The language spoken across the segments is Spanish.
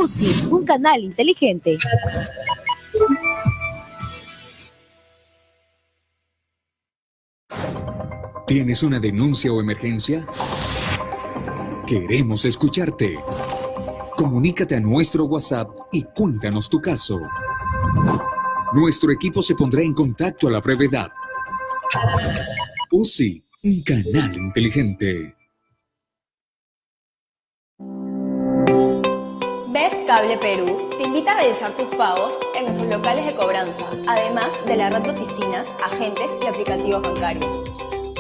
UCI, un canal inteligente. ¿Tienes una denuncia o emergencia? Queremos escucharte. Comunícate a nuestro WhatsApp y cuéntanos tu caso. Nuestro equipo se pondrá en contacto a la brevedad. UCI, un canal inteligente. Ves Cable Perú te invita a realizar tus pagos en nuestros locales de cobranza, además de la red de oficinas, agentes y aplicativos bancarios.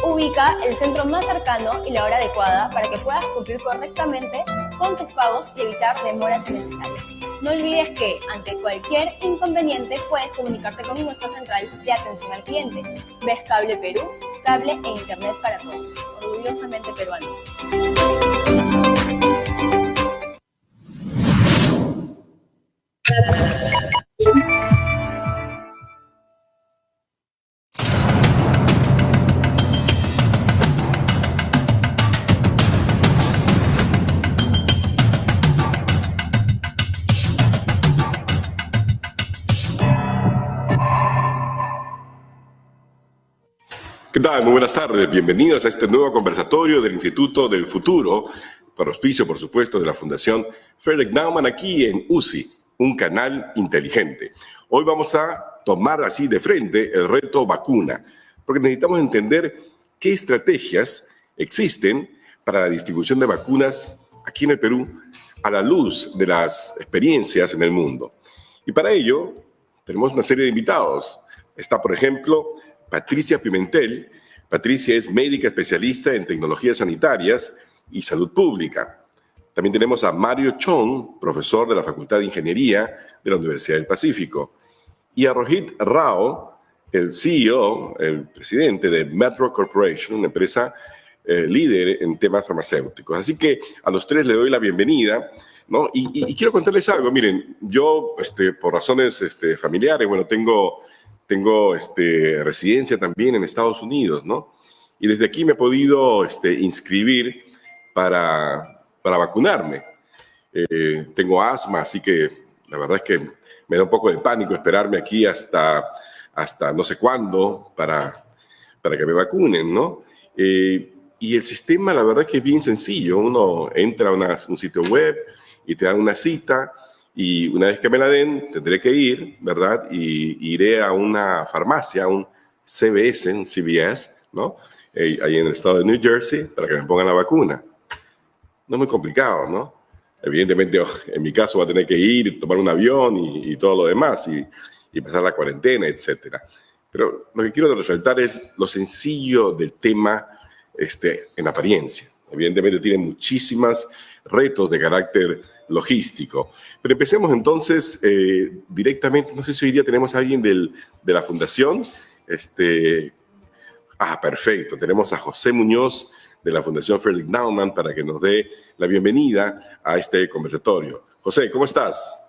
Ubica el centro más cercano y la hora adecuada para que puedas cumplir correctamente con tus pagos y evitar demoras innecesarias. No olvides que, ante cualquier inconveniente, puedes comunicarte con nuestra central de atención al cliente. Ves Cable Perú, cable e internet para todos. Orgullosamente peruanos. ¿Qué tal? Muy buenas tardes. Bienvenidos a este nuevo conversatorio del Instituto del Futuro, por auspicio, por supuesto, de la Fundación Frederick Naumann, aquí en UCI, un canal inteligente. Hoy vamos a tomar así de frente el reto vacuna, porque necesitamos entender qué estrategias existen para la distribución de vacunas aquí en el Perú a la luz de las experiencias en el mundo. Y para ello tenemos una serie de invitados. Está, por ejemplo, Patricia Pimentel. Patricia es médica especialista en tecnologías sanitarias y salud pública. También tenemos a Mario Chong, profesor de la Facultad de Ingeniería de la Universidad del Pacífico. Y a Rohit Rao, el CEO, el presidente de Metro Corporation, una empresa líder en temas farmacéuticos. Así que a los tres le doy la bienvenida, ¿no? Y quiero contarles algo. Miren, yo, por razones familiares, bueno, tengo residencia también en Estados Unidos, ¿no? Y desde aquí me he podido inscribir para vacunarme. Tengo asma, así que la verdad es que me da un poco de pánico esperarme aquí hasta no sé cuándo para que me vacunen, ¿no? Y el sistema, la verdad es que es bien sencillo. Uno entra a un sitio web y te dan una cita, y una vez que me la den, tendré que ir, ¿verdad? Y iré a una farmacia, un CVS, un CVS, ¿no? Ahí en el estado de New Jersey, para que me pongan la vacuna. No es muy complicado, ¿no? Evidentemente, en mi caso, va a tener que ir, tomar un avión y todo lo demás, y pasar la cuarentena, etcétera. Pero lo que quiero resaltar es lo sencillo del tema en apariencia. Evidentemente tiene muchísimos retos de carácter logístico. Pero empecemos entonces directamente. No sé si hoy día tenemos a alguien de la fundación. Perfecto. Tenemos a José Muñoz de la Fundación Frederick Naumann para que nos dé la bienvenida a este conversatorio. José, ¿cómo estás?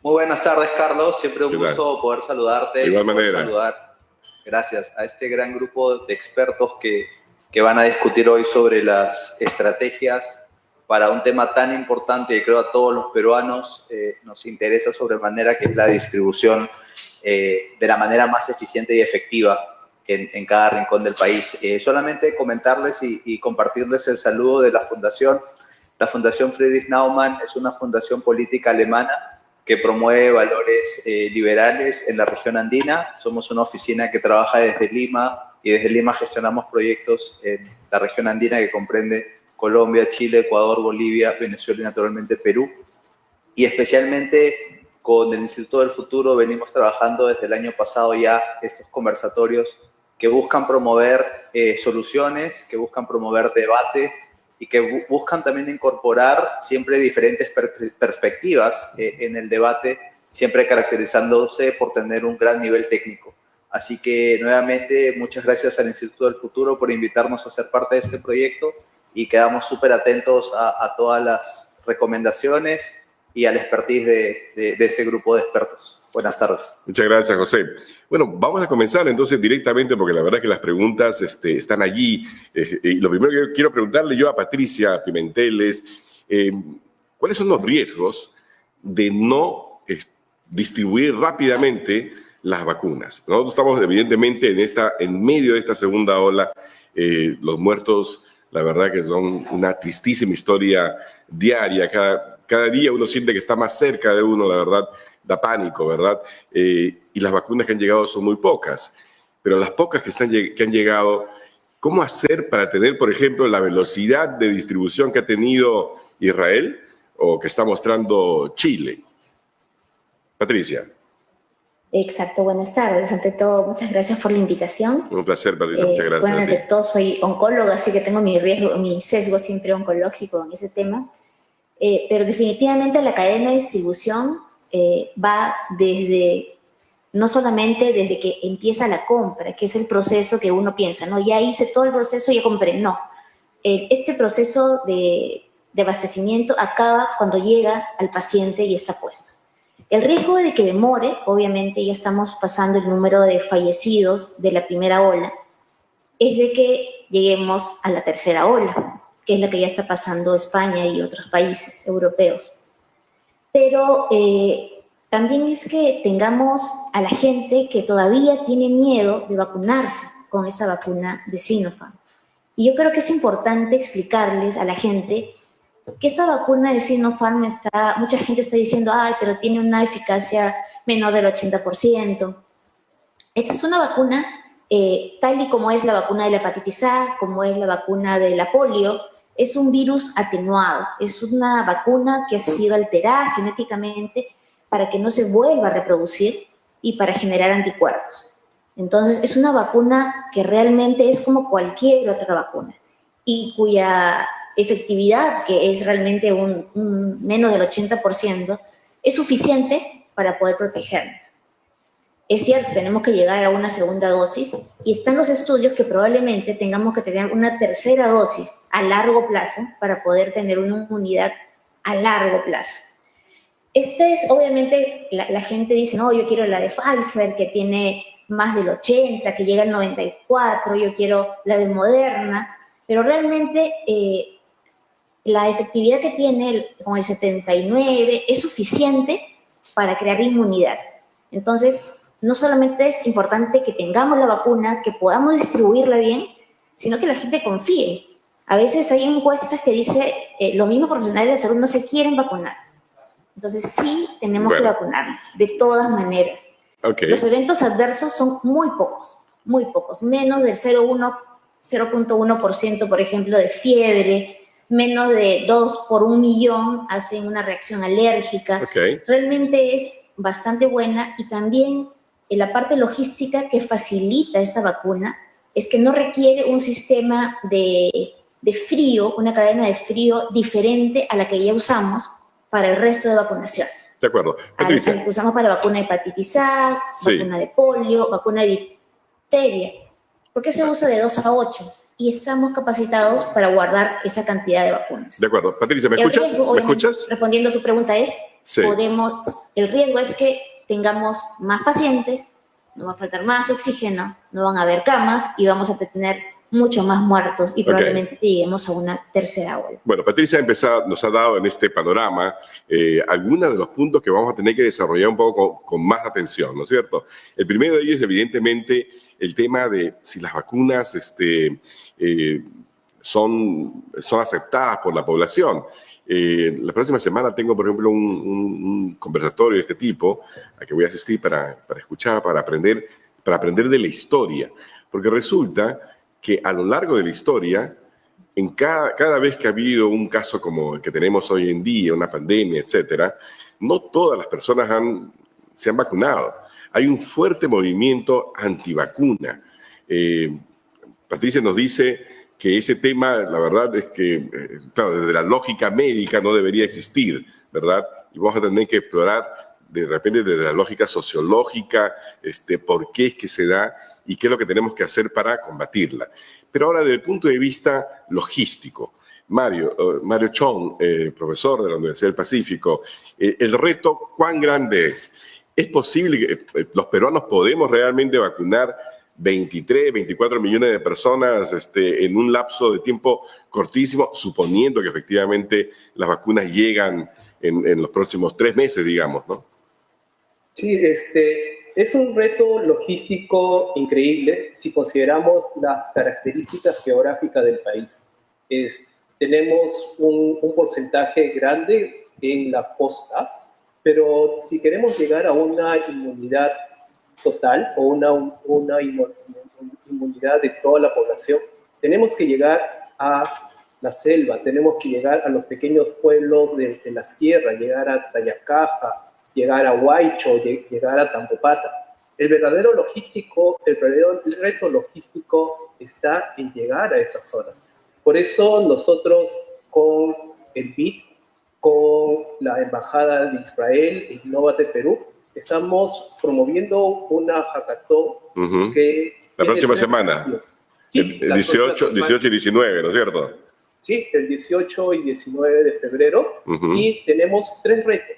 Muy buenas tardes, Carlos. Siempre un gusto poder saludarte. De igual manera. Saludar, gracias, a este gran grupo de expertos que van a discutir hoy sobre las estrategias para un tema tan importante que creo a todos los peruanos nos interesa sobremanera, que es la distribución de la manera más eficiente y efectiva en cada rincón del país. Solamente comentarles y compartirles el saludo de la Fundación. La Fundación Friedrich Naumann es una fundación política alemana que promueve valores liberales en la región andina. Somos una oficina que trabaja desde Lima, y desde Lima gestionamos proyectos en la región andina que comprende Colombia, Chile, Ecuador, Bolivia, Venezuela y naturalmente Perú. Y especialmente con el Instituto del Futuro venimos trabajando desde el año pasado ya estos conversatorios que buscan promover soluciones, que buscan promover debate y que buscan también incorporar siempre diferentes perspectivas en el debate, siempre caracterizándose por tener un gran nivel técnico. Así que nuevamente muchas gracias al Instituto del Futuro por invitarnos a ser parte de este proyecto, y quedamos súper atentos a todas las recomendaciones y al expertise de este grupo de expertos. Buenas tardes. Muchas gracias, José. Bueno, vamos a comenzar entonces directamente, porque la verdad es que las preguntas están allí. Y lo primero que quiero preguntarle yo a Patricia Pimentel es, ¿Cuáles son los riesgos de no distribuir rápidamente las vacunas? Nosotros estamos evidentemente en medio de esta segunda ola. Los muertos, la verdad que son una tristísima historia diaria. Cada día uno siente que está más cerca de uno, la verdad, da pánico, ¿verdad? Y las vacunas que han llegado son muy pocas, pero las pocas que han llegado, ¿cómo hacer para tener, por ejemplo, la velocidad de distribución que ha tenido Israel o que está mostrando Chile? Patricia. Exacto, buenas tardes. Ante todo, muchas gracias por la invitación. Un placer, Patricia, muchas gracias. Bueno, ante todo, soy oncóloga, así que tengo mi sesgo siempre oncológico en ese tema. Pero definitivamente la cadena de distribución va no solamente desde que empieza la compra, que es el proceso que uno piensa, ¿no? Ya hice todo el proceso, ya compré. No. Este proceso de abastecimiento acaba cuando llega al paciente y está puesto. El riesgo de que demore, obviamente ya estamos pasando el número de fallecidos de la primera ola, es de que lleguemos a la tercera ola, que es la que ya está pasando España y otros países europeos. Pero también es que tengamos a la gente que todavía tiene miedo de vacunarse con esa vacuna de Sinopharm. Y yo creo que es importante explicarles a la gente que esta vacuna de Sinopharm mucha gente está diciendo, ay, pero tiene una eficacia menor del 80%. Esta es una vacuna, tal y como es la vacuna de la hepatitis A, como es la vacuna de la polio, es un virus atenuado, es una vacuna que ha sido alterada genéticamente para que no se vuelva a reproducir y para generar anticuerpos. Entonces, es una vacuna que realmente es como cualquier otra vacuna y cuya efectividad, que es realmente menos del 80%, es suficiente para poder protegernos. Es cierto, tenemos que llegar a una segunda dosis y están los estudios que probablemente tengamos que tener una tercera dosis a largo plazo para poder tener una inmunidad a largo plazo. Obviamente, la gente dice, no, yo quiero la de Pfizer, que tiene más del 80, que llega al 94, yo quiero la de Moderna, pero realmente la efectividad que tiene con el 79 es suficiente para crear inmunidad. Entonces, no solamente es importante que tengamos la vacuna, que podamos distribuirla bien, sino que la gente confíe. A veces hay encuestas que dicen los mismos profesionales de salud no se quieren vacunar. Entonces, sí tenemos que vacunarnos, de todas maneras. Okay. Los eventos adversos son muy pocos, menos del 0.1%, por ejemplo, de fiebre, menos de 2 por 1.000.000 hacen una reacción alérgica. Okay. Realmente es bastante buena y también en la parte logística que facilita esta vacuna es que no requiere un sistema de frío, una cadena de frío diferente a la que ya usamos para el resto de vacunación. De acuerdo. Patricia. A la que usamos para vacuna de hepatitis A, vacuna de polio, vacuna de difteria. ¿Por qué se usa de 2 a 8? Y estamos capacitados para guardar esa cantidad de vacunas. De acuerdo. Patricia, ¿me escuchas? Riesgo, ¿Me escuchas? Respondiendo a tu pregunta sí. El riesgo es que tengamos más pacientes, no va a faltar más oxígeno, no van a haber camas y vamos a tener mucho más muertos y probablemente lleguemos a una tercera ola. Bueno, Patricia nos ha dado en este panorama algunos de los puntos que vamos a tener que desarrollar un poco con más atención, ¿no es cierto? El primero de ellos es evidentemente el tema de si las vacunas son aceptadas por la población. La próxima semana tengo, por ejemplo, un conversatorio de este tipo al que voy a asistir para escuchar, para aprender de la historia, porque resulta que a lo largo de la historia, cada vez que ha habido un caso como el que tenemos hoy en día, una pandemia, etcétera, no todas las personas se han vacunado. Hay un fuerte movimiento antivacuna. Patricia nos dice que ese tema, la verdad es que, claro, desde la lógica médica no debería existir, ¿verdad? Y vamos a tener que explorar de repente desde la lógica sociológica, por qué es que se da y qué es lo que tenemos que hacer para combatirla. Pero ahora, desde el punto de vista logístico, Mario Chong, profesor de la Universidad del Pacífico, el reto, ¿cuán grande es? ¿Es posible que los peruanos podemos realmente vacunar 23, 24 millones de personas en un lapso de tiempo cortísimo, suponiendo que efectivamente las vacunas llegan en los próximos 3 meses, digamos, ¿no? Sí, es un reto logístico increíble si consideramos las características geográficas del país. Tenemos un porcentaje grande en la costa, pero si queremos llegar a una inmunidad total o una inmunidad de toda la población, tenemos que llegar a la selva, tenemos que llegar a los pequeños pueblos de la sierra, llegar a Tayacaja, llegar a Huaycho, llegar a Tampopata. El verdadero reto logístico está en llegar a esa zona. Por eso nosotros con el BID, con la Embajada de Israel e Innovate Perú, estamos promoviendo una hackathon que... La próxima semana, sí, el 18 y 19, ¿no es cierto? Sí, el 18 y 19 de febrero, y tenemos 3 retos.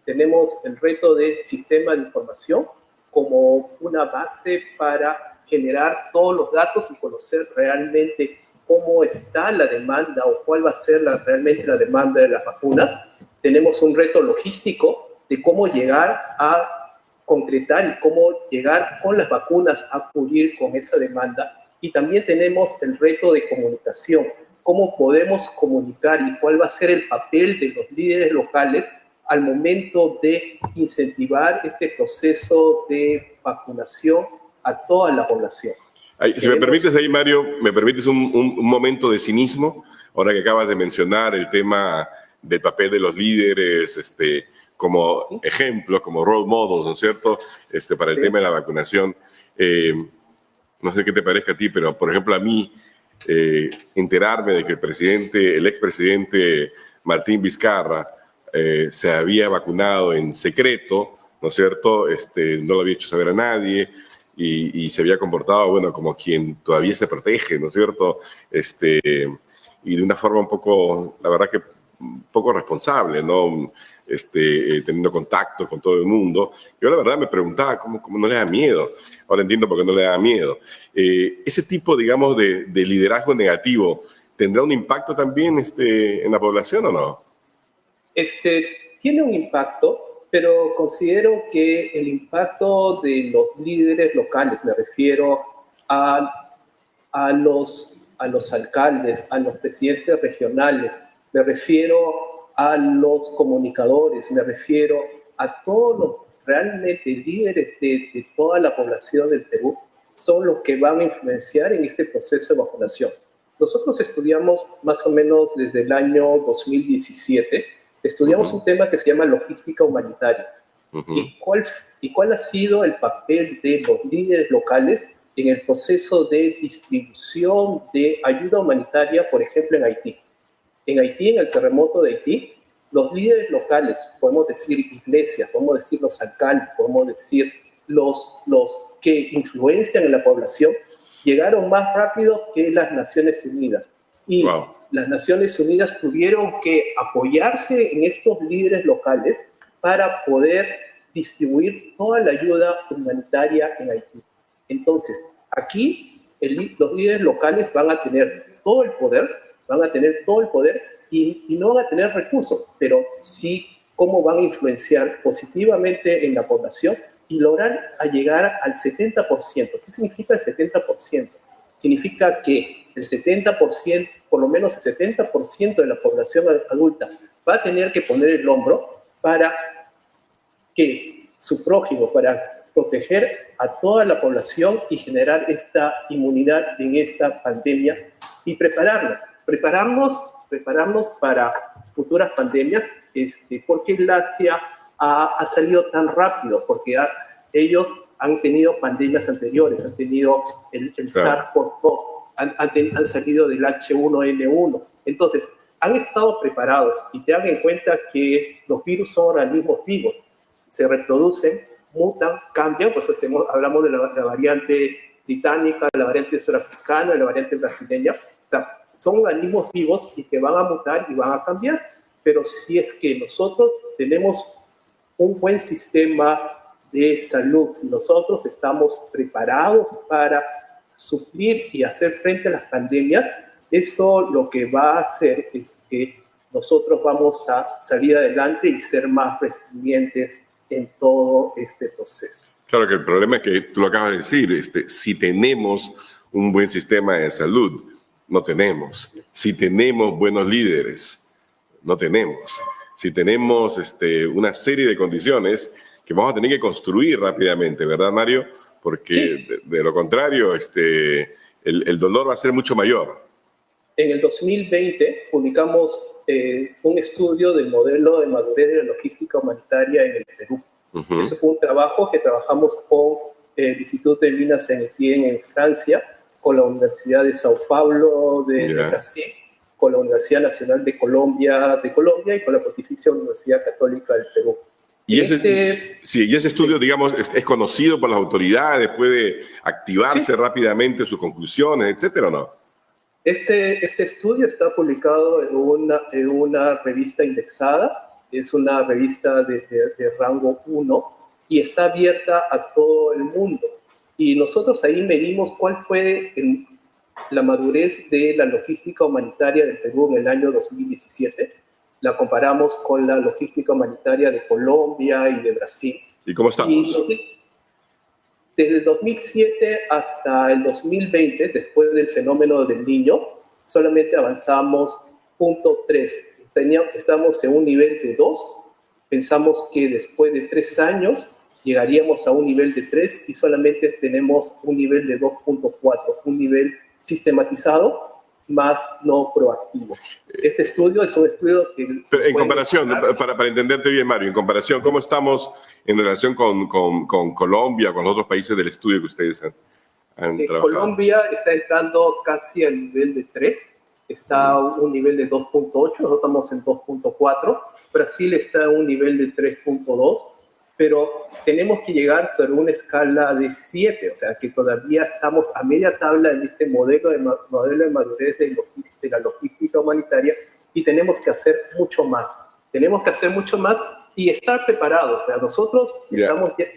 Tenemos el reto de sistema de información como una base para generar todos los datos y conocer realmente cómo está la demanda o cuál va a ser realmente la demanda de las vacunas. Tenemos un reto logístico de cómo llegar a concretar y cómo llegar con las vacunas a cubrir con esa demanda. Y también tenemos el reto de comunicación, cómo podemos comunicar y cuál va a ser el papel de los líderes locales al momento de incentivar este proceso de vacunación a toda la población. Si me permites ahí, Mario, me permites un momento de cinismo, ahora que acabas de mencionar el tema del papel de los líderes como ejemplos, como role models, ¿no es cierto?, para el tema de la vacunación. No sé qué te parezca a ti, pero, por ejemplo, a mí, enterarme de que el expresidente Martín Vizcarra se había vacunado en secreto, ¿no es cierto?, no lo había hecho saber a nadie, y se había comportado, bueno, como quien todavía se protege, ¿no es cierto?, y de una forma un poco, la verdad que un poco responsable, ¿no?, teniendo contacto con todo el mundo. Yo la verdad me preguntaba cómo no le da miedo. Ahora entiendo por qué no le da miedo. Ese tipo, digamos, de liderazgo negativo, ¿tendrá un impacto también en la población o no? Tiene un impacto, pero considero que el impacto de los líderes locales, me refiero a los alcaldes, a los presidentes regionales, me refiero a los comunicadores, me refiero a todos los realmente líderes de toda la población del Perú, son los que van a influenciar en este proceso de vacunación. Nosotros estudiamos más o menos desde el año 2017, estudiamos un tema que se llama logística humanitaria. ¿Y cuál ha sido el papel de los líderes locales en el proceso de distribución de ayuda humanitaria, por ejemplo, en Haití? En Haití, en el terremoto de Haití, los líderes locales, podemos decir iglesias, podemos decir los alcaldes, podemos decir los que influencian en la población, llegaron más rápido que las Naciones Unidas. Y las Naciones Unidas tuvieron que apoyarse en estos líderes locales para poder distribuir toda la ayuda humanitaria en Haití. Entonces, aquí los líderes locales van a tener todo el poder, y no van a tener recursos, pero sí cómo van a influenciar positivamente en la población y lograr llegar al 70%. ¿Qué significa el 70%? Significa que el 70%, por lo menos el 70% de la población adulta va a tener que poner el hombro para que su prójimo, para proteger a toda la población y generar esta inmunidad en esta pandemia y prepararnos para futuras pandemias, porque el Asia ha salido tan rápido, porque ellos han tenido pandemias anteriores, han tenido el SARS-CoV-2, han salido del H1N1. Entonces, han estado preparados y tengan en cuenta que los virus son organismos vivos, se reproducen, mutan, cambian, por eso hablamos de la variante británica, la variante surafricana, la variante brasileña. O sea, son organismos vivos y que van a mutar y van a cambiar. Pero si es que nosotros tenemos un buen sistema de salud, si nosotros estamos preparados para suplir y hacer frente a las pandemias, eso lo que va a hacer es que nosotros vamos a salir adelante y ser más resilientes en todo este proceso. Claro que el problema es que tú lo acabas de decir, si tenemos un buen sistema de salud, no tenemos. Si tenemos buenos líderes, no tenemos. Si tenemos una serie de condiciones que vamos a tener que construir rápidamente, ¿verdad, Mario? Porque sí, de lo contrario, el dolor va a ser mucho mayor. En el 2020 publicamos un estudio del modelo de madurez de la logística humanitaria en el Perú. Uh-huh. Eso fue un trabajo que trabajamos con el Instituto de Minas Saint-Étienne en Francia, con la Universidad de Sao Paulo de Brasil, con la Universidad Nacional de Colombia y con la Pontificia Universidad Católica del Perú. Y ese estudio, digamos, es conocido por las autoridades, puede activarse rápidamente sus conclusiones, etcétera, ¿o no? Este estudio está publicado en una revista indexada, es una revista de rango 1 y está abierta a todo el mundo. Y nosotros ahí medimos cuál fue la madurez de la logística humanitaria del Perú en el año 2017. La comparamos con la logística humanitaria de Colombia y de Brasil. ¿Y cómo estamos? Desde el 2007 hasta el 2020, después del fenómeno del Niño, solamente avanzamos 0.3. Estamos en un nivel de 2. Pensamos que después de 3 años llegaríamos a un nivel de 3 y solamente tenemos un nivel de 2.4, un nivel sistematizado más no proactivo. Este estudio es un estudio que... Pero en comparación, para entenderte bien, Mario, en comparación, ¿cómo estamos en relación con Colombia, con los otros países del estudio que ustedes han trabajado? Colombia está entrando casi al nivel de 3, está a un nivel de 2.8, nosotros estamos en 2.4, Brasil está en un nivel de 3.2, pero tenemos que llegar sobre una escala de 7, o sea que todavía estamos a media tabla en este modelo de madurez de la logística humanitaria y tenemos que hacer mucho más. Tenemos que hacer mucho más y estar preparados. O sea, nosotros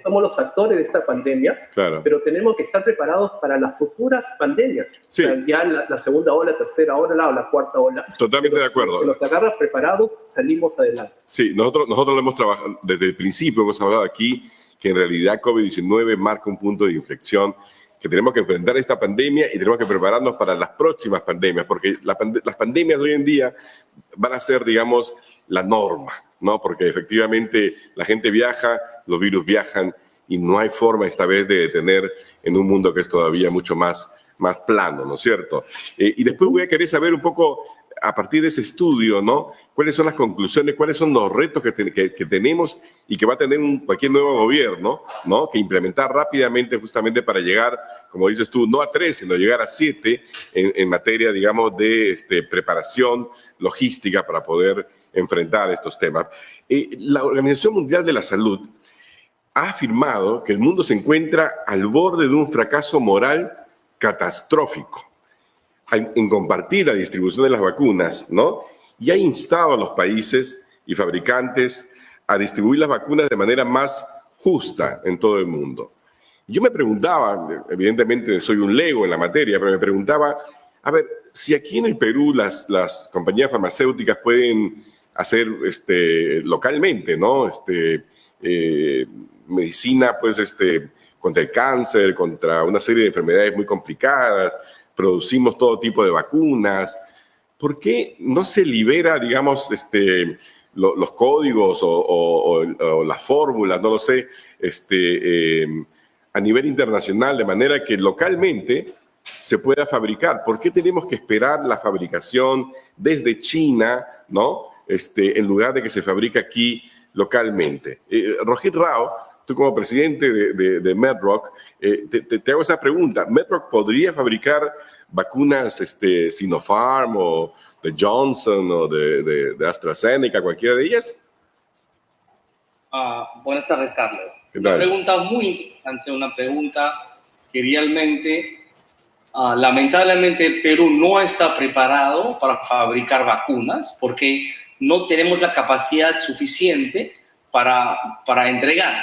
somos los actores de esta pandemia, pero tenemos que estar preparados para las futuras pandemias. Sí. O sea, ya la segunda ola, tercera ola o la cuarta ola. Totalmente de acuerdo. Si nos agarras preparados, salimos adelante. Sí, nosotros lo hemos trabajado desde el principio, hemos hablado aquí que en realidad COVID-19 marca un punto de inflexión, que tenemos que enfrentar esta pandemia y tenemos que prepararnos para las próximas pandemias, porque las pandemias de hoy en día van a ser, digamos, la norma, ¿no? Porque efectivamente la gente viaja, los virus viajan y no hay forma esta vez de detener en un mundo que es todavía mucho más plano, ¿no es cierto? Y después voy a querer saber un poco, a partir de ese estudio, ¿no? ¿Cuáles son las conclusiones, cuáles son los retos que tenemos y que va a tener cualquier nuevo gobierno, ¿no? Que implementar rápidamente justamente para llegar, como dices tú, no a 3, sino llegar a 7 en materia, digamos, de preparación logística para poder enfrentar estos temas. La Organización Mundial de la Salud ha afirmado que el mundo se encuentra al borde de un fracaso moral catastrófico en compartir la distribución de las vacunas, ¿no? Y ha instado a los países y fabricantes a distribuir las vacunas de manera más justa en todo el mundo. Yo me preguntaba, evidentemente soy un lego en la materia, pero me preguntaba, a ver, si aquí en el Perú las compañías farmacéuticas pueden hacer localmente, ¿no? Medicina, pues, contra el cáncer, contra una serie de enfermedades muy complicadas, producimos todo tipo de vacunas. ¿Por qué no se libera, digamos, los códigos o las fórmulas, no lo sé, a nivel internacional, de manera que localmente se pueda fabricar? ¿Por qué tenemos que esperar la fabricación desde China, ¿no? En lugar de que se fabrique aquí localmente? Rohit Rao, tú como presidente de Medrock, te hago esa pregunta. ¿Medrock podría fabricar vacunas Sinopharm o de Johnson o de AstraZeneca, cualquiera de ellas? Buenas tardes, Carlos. Una pregunta muy importante, una pregunta que realmente, lamentablemente, el Perú no está preparado para fabricar vacunas porque no tenemos la capacidad suficiente para entregar.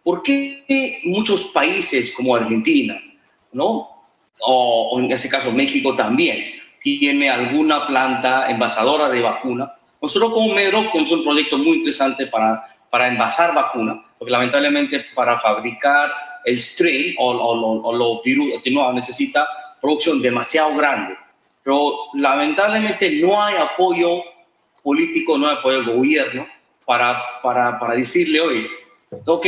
¿por qué muchos países como Argentina, ¿no? O en ese caso México también, tiene alguna planta envasadora de vacuna? Nosotros como Medrock tenemos un proyecto muy interesante para envasar vacuna, porque lamentablemente para fabricar el strain o los virus atenuados necesita producción demasiado grande. Pero lamentablemente no hay apoyo político, no hay apoyo del gobierno para decirle, oye, ok,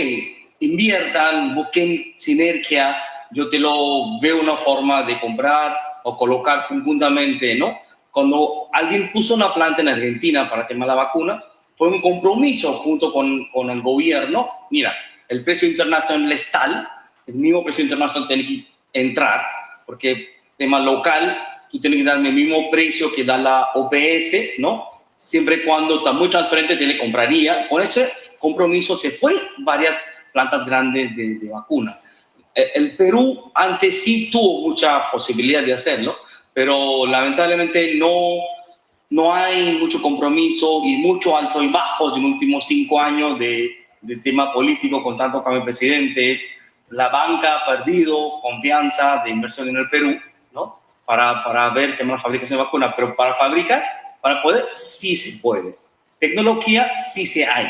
inviertan, busquen sinergia, yo te lo veo una forma de comprar o colocar conjuntamente, ¿no? Cuando alguien puso una planta en Argentina para el tema de la vacuna, fue un compromiso junto con el gobierno. Mira, el precio internacional es tal, el mismo precio internacional tiene que entrar, porque tema local, tú tienes que darme el mismo precio que da la OPS, ¿no? Siempre y cuando está muy transparente, te le compraría. Con ese compromiso se fue varias plantas grandes de vacuna. El Perú antes sí tuvo mucha posibilidad de hacerlo, pero lamentablemente no hay mucho compromiso y mucho alto y bajo en los últimos 5 años de tema político con tantos cambios de presidentes. La banca ha perdido confianza de inversión en el Perú, ¿no? Para ver tema de fabricación de vacunas, pero para fabricar, para poder, sí se puede. Tecnología sí se hay.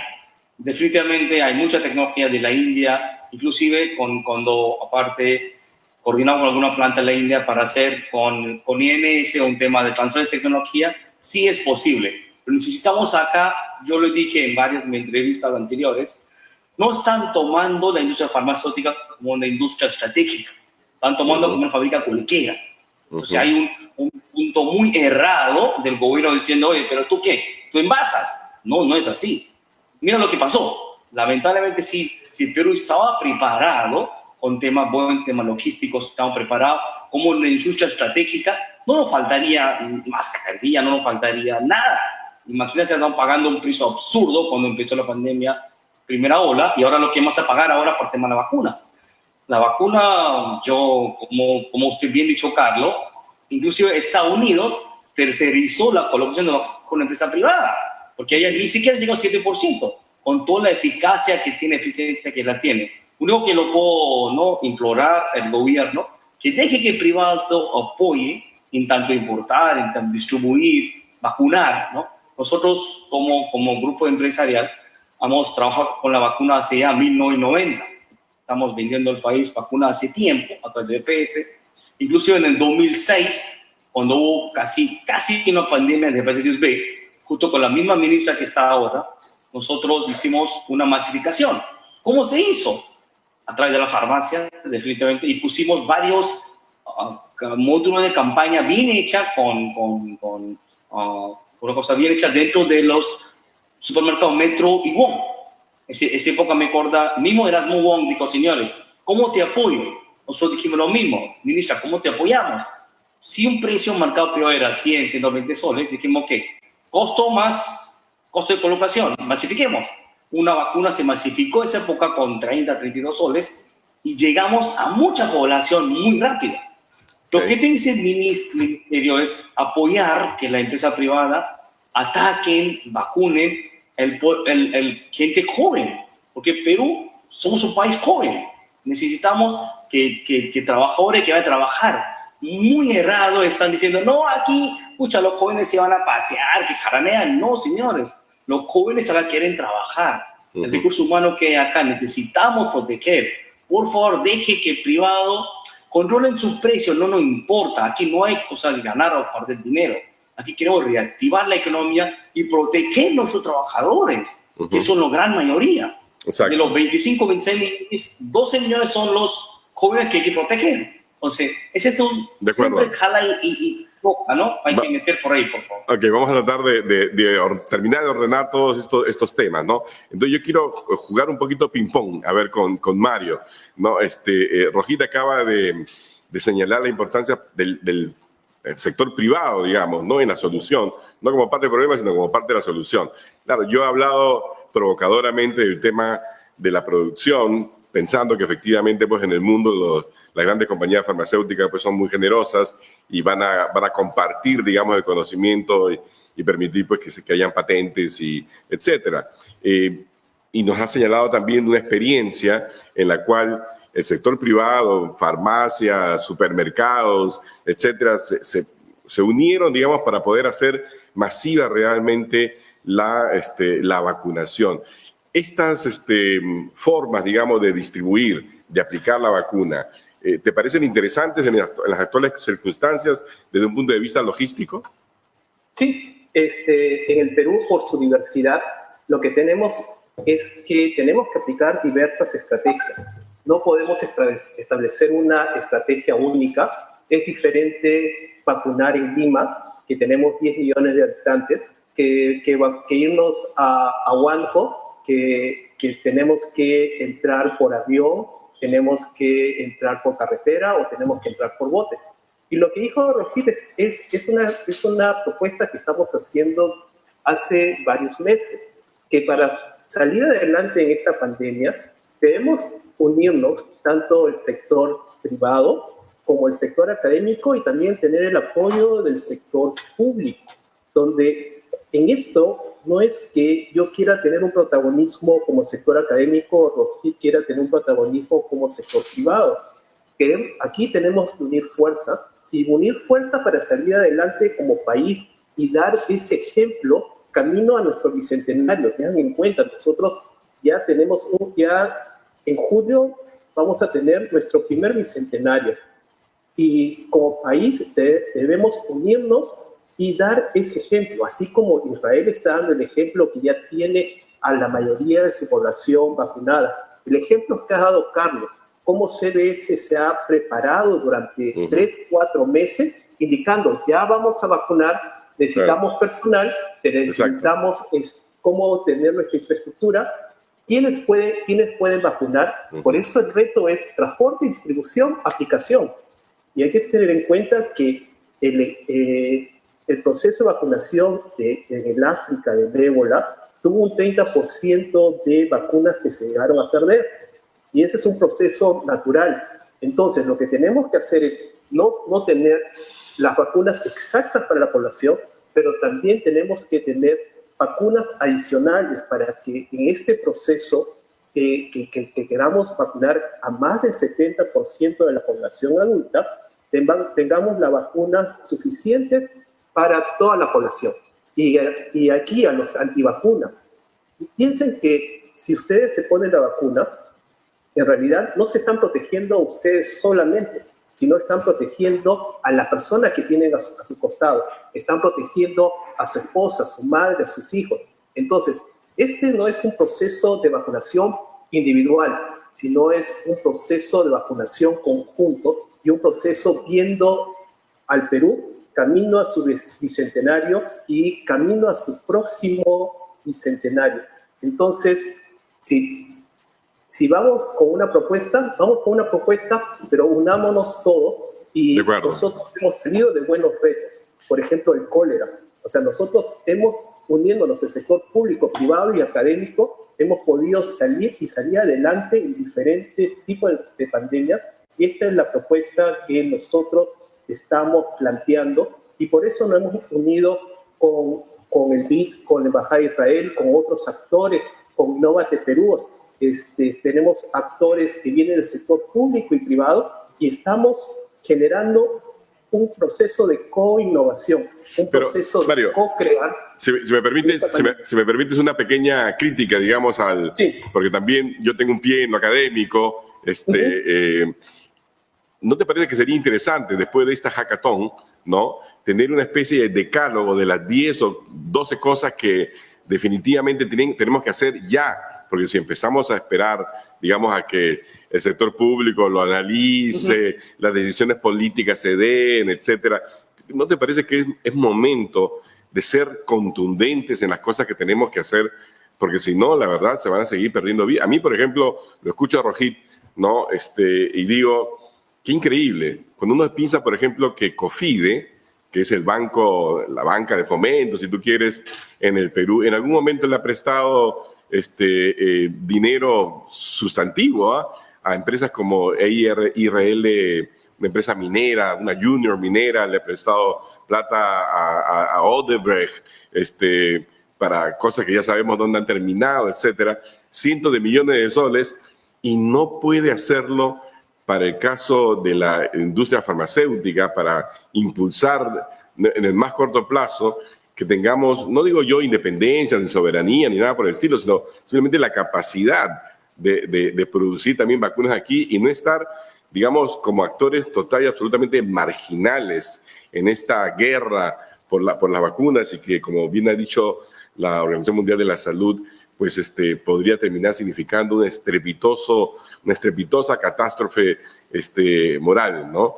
Definitivamente hay mucha tecnología de la India, inclusive cuando aparte coordinamos con alguna planta en la India para hacer con INS un tema de transfer de tecnología, sí es posible. Pero necesitamos acá, yo lo dije en varias entrevistas anteriores, no están tomando la industria farmacéutica como una industria estratégica, están tomando como una fábrica cualquiera. Entonces hay un punto muy errado del gobierno diciendo, oye, pero ¿tú qué? ¿Tú envasas? No es así. Mira lo que pasó. Lamentablemente, si el Perú estaba preparado con temas buenos, temas logísticos, estamos preparados como una industria estratégica, no nos faltaría mascarilla, no nos faltaría nada. Imagínense, están pagando un precio absurdo cuando empezó la pandemia, primera ola, y ahora lo que vamos a pagar ahora por tema de la vacuna. La vacuna, yo, como usted bien dicho, Carlos, inclusive Estados Unidos tercerizó la colocación de la vacuna con una empresa privada, porque ella ni siquiera llegó al 7%, con toda la eficacia que tiene, eficiencia que la tiene. Único que lo puedo, ¿no?, implorar al gobierno, que deje que el privado apoye en tanto importar, en tanto distribuir, vacunar, ¿no? Nosotros como grupo empresarial hemos trabajado con la vacuna hace ya 1990. Estamos vendiendo al país vacuna hace tiempo a través de EPS. Inclusive en el 2006, cuando hubo casi una pandemia de hepatitis B, justo con la misma ministra que está ahora, nosotros hicimos una masificación. ¿Cómo se hizo? A través de la farmacia, definitivamente, y pusimos varios módulos de campaña bien hecha con una cosa bien hecha dentro de los supermercados Metro y Wong. Esa época me acuerda, mismo Erasmo Wong dijo, señores, ¿cómo te apoyo? Nosotros dijimos lo mismo, ministra, ¿cómo te apoyamos? Si un precio marcado peor era 100, 120 soles, dijimos que costo más costo de colocación, masifiquemos. Una vacuna se masificó esa época con 30, 32 soles y llegamos a mucha población muy rápido. Lo que te dice el ministerio es apoyar que la empresa privada ataquen, vacunen el gente joven, porque Perú somos un país joven. Necesitamos que trabajadores que vayan a trabajar. Muy errado están diciendo, no, aquí, pucha, los jóvenes se van a pasear, que jaranean. No, señores, los jóvenes ahora quieren trabajar. El recurso humano que acá necesitamos proteger. Por favor, deje que el privado controlen sus precios, no nos importa. Aquí no hay cosa de ganar o perder dinero. Aquí queremos reactivar la economía y proteger a nuestros trabajadores, que son la gran mayoría. Exacto. De los 25, 26 millones, 12 millones son los jóvenes que hay que proteger. Entonces, ese es un... De acuerdo. Siempre jala y toca, ¿no? Hay que meter por ahí, por favor. Ok, vamos a tratar de terminar de ordenar todos estos temas, ¿no? Entonces, yo quiero jugar un poquito ping-pong, a ver, con Mario, ¿no? Rojita acaba de señalar la importancia del sector privado, digamos, ¿no? En la solución, no como parte del problema, sino como parte de la solución. Claro, yo he hablado provocadoramente del tema de la producción, pensando que efectivamente, pues, en el mundo las grandes compañías farmacéuticas, pues, son muy generosas y van a compartir, digamos, el conocimiento y permitir, pues, que hayan patentes y etcétera. y nos ha señalado también una experiencia en la cual el sector privado, farmacias, supermercados, etcétera, se unieron, digamos, para poder hacer masiva realmente la vacunación. Estas formas, digamos, de distribuir, de aplicar la vacuna, ¿te parecen interesantes en las actuales circunstancias desde un punto de vista logístico? Sí, en el Perú, por su diversidad, lo que tenemos es que tenemos que aplicar diversas estrategias. No podemos establecer una estrategia única. Es diferente vacunar en Lima, que tenemos 10 millones de habitantes, que irnos a Huánuco, que tenemos que entrar por avión, tenemos que entrar por carretera o tenemos que entrar por bote. Y lo que dijo Rojit es una propuesta que estamos haciendo hace varios meses, que para salir adelante en esta pandemia debemos unirnos, tanto el sector privado como el sector académico, y también tener el apoyo del sector público, donde en esto no es que yo quiera tener un protagonismo como sector académico o Rojit quiera tener un protagonismo como sector privado. Que aquí tenemos que unir fuerza, y unir fuerza para salir adelante como país y dar ese ejemplo camino a nuestro bicentenario. Tengan en cuenta, nosotros ya tenemos en julio vamos a tener nuestro primer bicentenario, y como país debemos unirnos y dar ese ejemplo, así como Israel está dando el ejemplo que ya tiene a la mayoría de su población vacunada. El ejemplo que ha dado Carlos, cómo CBS se ha preparado durante 3-4 meses, indicando, ya vamos a vacunar, necesitamos personal, necesitamos cómo tener nuestra infraestructura. ¿Quiénes pueden vacunar? Por eso el reto es transporte, distribución, aplicación. Y hay que tener en cuenta que el proceso de vacunación en el África de ébola tuvo un 30% de vacunas que se llegaron a perder. Y ese es un proceso natural. Entonces, lo que tenemos que hacer es no tener las vacunas exactas para la población, pero también tenemos que tener vacunas adicionales para que en este proceso que queramos vacunar a más del 70% de la población adulta, tengamos las vacunas suficientes para toda la población. Y aquí a los antivacunas, piensen que si ustedes se ponen la vacuna, en realidad no se están protegiendo a ustedes solamente, sino están protegiendo a la persona que tienen a su costado, están protegiendo a su esposa, a su madre, a sus hijos. Entonces, este no es un proceso de vacunación individual, sino es un proceso de vacunación conjunto y un proceso viendo al Perú camino a su bicentenario y camino a su próximo bicentenario. Entonces, si vamos con una propuesta, pero unámonos todos, y nosotros hemos tenido de buenos retos. Por ejemplo, el cólera. O sea, nosotros uniéndonos el sector público, privado y académico, hemos podido salir adelante en diferentes tipos de pandemias, y esta es la propuesta que nosotros estamos planteando, y por eso nos hemos unido con el BID, con la Embajada de Israel, con otros actores, con Innovate Perú. Tenemos actores que vienen del sector público y privado, y estamos generando un proceso de co-innovación, proceso de co-crear. Si me permites una pequeña crítica, digamos, porque también yo tengo un pie en lo académico. ¿No te parece que sería interesante, después de esta hackathon, ¿no?, tener una especie de decálogo de las 10 o 12 cosas que definitivamente tenemos que hacer ya? Porque si empezamos a esperar, digamos, a que el sector público lo analice, las decisiones políticas se den, etcétera, ¿no te parece que es momento de ser contundentes en las cosas que tenemos que hacer? Porque si no, la verdad, se van a seguir perdiendo vidas. A mí, por ejemplo, lo escucho a Rojit, ¿no? Y digo, qué increíble. Cuando uno piensa, por ejemplo, que COFIDE, que es la banca de fomento, si tú quieres, en el Perú, en algún momento le ha prestado dinero sustantivo a empresas como IRL, una empresa minera, una junior minera, le ha prestado plata a Odebrecht, para cosas que ya sabemos dónde han terminado, etcétera, cientos de millones de soles, y no puede hacerlo para el caso de la industria farmacéutica, para impulsar en el más corto plazo que tengamos, no digo yo independencia, ni soberanía, ni nada por el estilo, sino simplemente la capacidad de producir también vacunas aquí y no estar, digamos, como actores total y absolutamente marginales en esta guerra por las vacunas, y que, como bien ha dicho la Organización Mundial de la Salud, pues podría terminar significando una estrepitosa catástrofe moral, ¿no?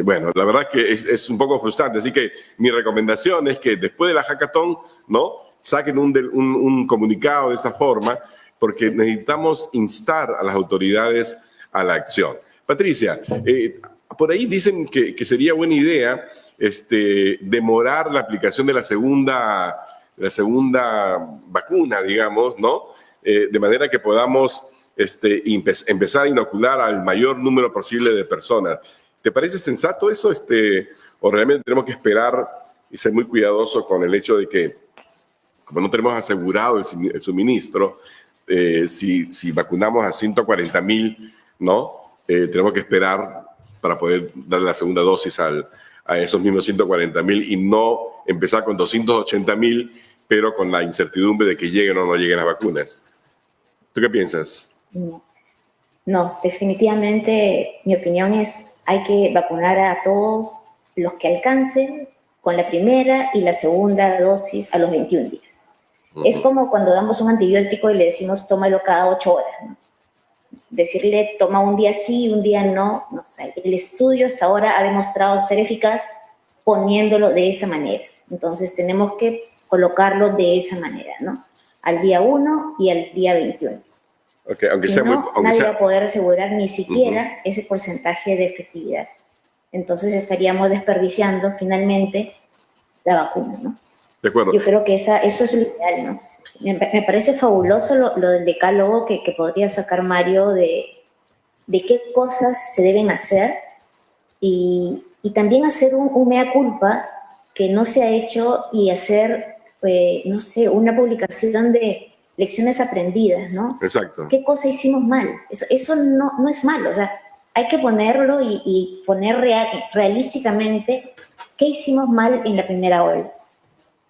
Bueno, la verdad que es un poco frustrante, así que mi recomendación es que después de la hackathon, ¿no?, saquen un comunicado de esa forma, porque necesitamos instar a las autoridades a la acción. Patricia, por ahí dicen que sería buena idea demorar la aplicación de la segunda vacuna, digamos, ¿no? De manera que podamos empezar a inocular al mayor número posible de personas. ¿Te parece sensato eso? ¿O realmente tenemos que esperar y ser muy cuidadosos con el hecho de que, como no tenemos asegurado el suministro, si vacunamos a 140,000, ¿no? Tenemos que esperar para poder dar la segunda dosis a esos mismos 140,000 y no empezar con 280,000, pero con la incertidumbre de que lleguen o no lleguen las vacunas. ¿Tú qué piensas? No, definitivamente mi opinión es hay que vacunar a todos los que alcancen con la primera y la segunda dosis a los 21 días. Es como cuando damos un antibiótico y le decimos tómalo cada 8 horas, ¿no? Decirle toma un día sí, un día no, no sé. El estudio hasta ahora ha demostrado ser eficaz poniéndolo de esa manera. Entonces tenemos que colocarlo de esa manera, ¿no? Al día 1 y al día 21. Okay, aunque si sea no, muy, nadie va a poder asegurar ni siquiera ese porcentaje de efectividad. Entonces estaríamos desperdiciando finalmente la vacuna, ¿no? De acuerdo. Yo creo que eso es lo ideal, ¿no? Me parece fabuloso lo del decálogo que podría sacar Mario de qué cosas se deben hacer y también hacer un mea culpa que no se ha hecho y hacer, no sé, una publicación de lecciones aprendidas, ¿no? Exacto. ¿Qué cosa hicimos mal? Eso no es malo, o sea, hay que ponerlo y poner realísticamente qué hicimos mal en la primera ola.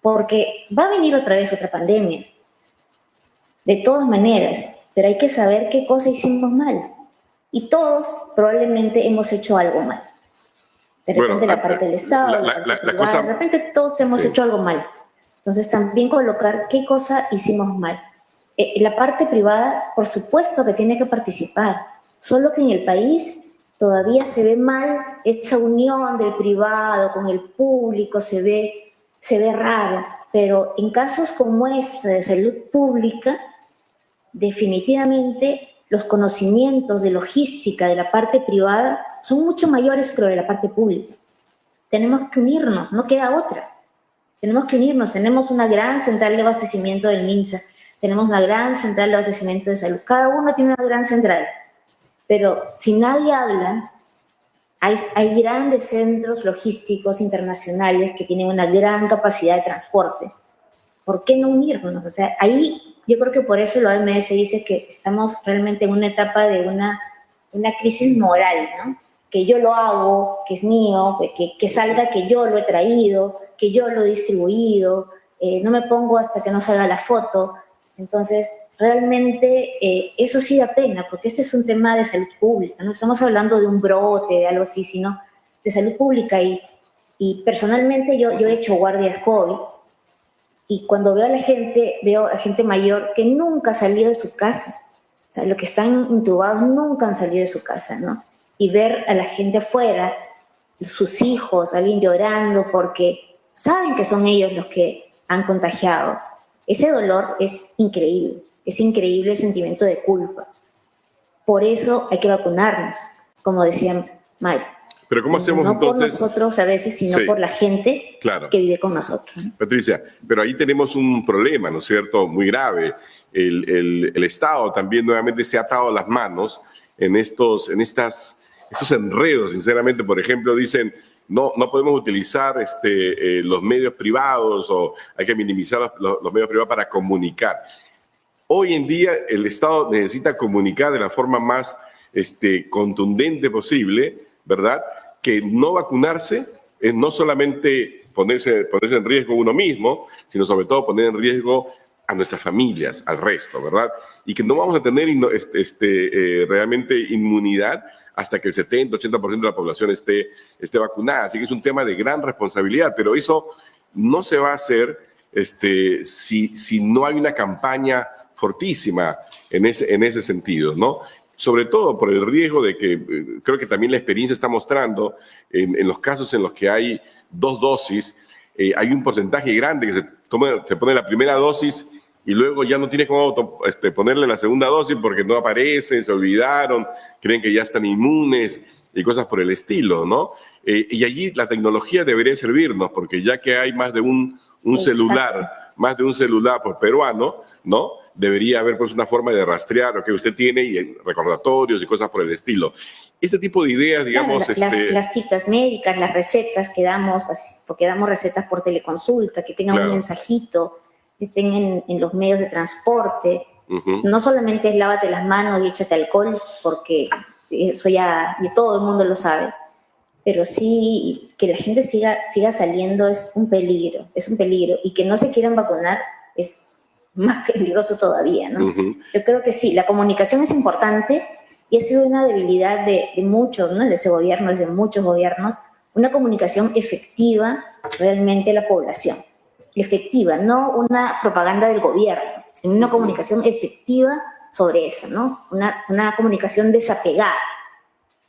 Porque va a venir otra vez otra pandemia, de todas maneras, pero hay que saber qué cosa hicimos mal. Y todos probablemente hemos hecho algo mal. De repente la parte del Estado, de repente todos hemos hecho algo mal. Entonces también colocar qué cosa hicimos mal. La parte privada, por supuesto que tiene que participar, solo que en el país todavía se ve mal esa unión del privado con el público, se ve raro, pero en casos como este de salud pública, definitivamente los conocimientos de logística de la parte privada son mucho mayores que los de la parte pública. Tenemos que unirnos, no queda otra. Tenemos que unirnos, tenemos una gran central de abastecimiento del MINSA, tenemos una gran central de abastecimiento de salud, cada uno tiene una gran central, pero si nadie habla, hay grandes centros logísticos internacionales que tienen una gran capacidad de transporte. ¿Por qué no unirnos? O sea, ahí yo creo que por eso la OMS dice que estamos realmente en una etapa de una crisis moral, ¿no? Que yo lo hago, que es mío, que salga que yo lo he traído, que yo lo he distribuido, no me pongo hasta que no salga la foto. Entonces, realmente eso sí da pena, porque este es un tema de salud pública, no estamos hablando de un brote, de algo así, sino de salud pública. Y personalmente yo he hecho guardias COVID, y cuando veo a gente mayor que nunca ha salido de su casa, o sea, los que están intubados nunca han salido de su casa, ¿no? Y ver a la gente afuera, sus hijos, alguien llorando porque saben que son ellos los que han contagiado. Ese dolor es increíble el sentimiento de culpa. Por eso hay que vacunarnos, como decía Mario. Pero ¿cómo hacemos no entonces? por nosotros a veces, sino por la gente que vive con nosotros, ¿no? Patricia, pero ahí tenemos un problema, ¿no es cierto?, muy grave. El Estado también nuevamente se ha atado las manos en estos enredos, sinceramente. Por ejemplo, dicen no podemos utilizar los medios privados o hay que minimizar los medios privados para comunicar. Hoy en día el Estado necesita comunicar de la forma más contundente posible, ¿verdad? Que no vacunarse es no solamente ponerse en riesgo uno mismo, sino sobre todo poner en riesgo a nuestras familias, al resto, ¿verdad? Y que no vamos a tener realmente inmunidad hasta que el 70-80% de la población esté vacunada. Así que es un tema de gran responsabilidad, pero eso no se va a hacer si no hay una campaña fortísima en ese sentido, ¿no? Sobre todo por el riesgo de que, creo que también la experiencia está mostrando, en los casos en los que hay 2 dosis, hay un porcentaje grande que se pone la primera dosis y luego ya no tienes cómo ponerle la segunda dosis porque no aparecen, se olvidaron, creen que ya están inmunes y cosas por el estilo, ¿no? Y allí la tecnología debería servirnos, porque ya que hay más de un celular por peruano, ¿no? Debería haber pues una forma de rastrear lo que usted tiene y recordatorios y cosas por el estilo. Este tipo de ideas, digamos... Claro, las citas médicas, las recetas que damos, porque damos recetas por teleconsulta, que tengan un mensajito, que estén en los medios de transporte. No solamente es lávate las manos y échate alcohol, porque eso ya todo el mundo lo sabe, pero sí que la gente siga saliendo es un peligro, y que no se quieran vacunar es más peligroso todavía, ¿no? Yo creo que sí, la comunicación es importante y ha sido una debilidad de muchos, ¿no? De ese gobierno, de muchos gobiernos, una comunicación efectiva realmente a la población. Efectiva, no una propaganda del gobierno, sino una comunicación efectiva sobre eso, ¿no? Una comunicación desapegada,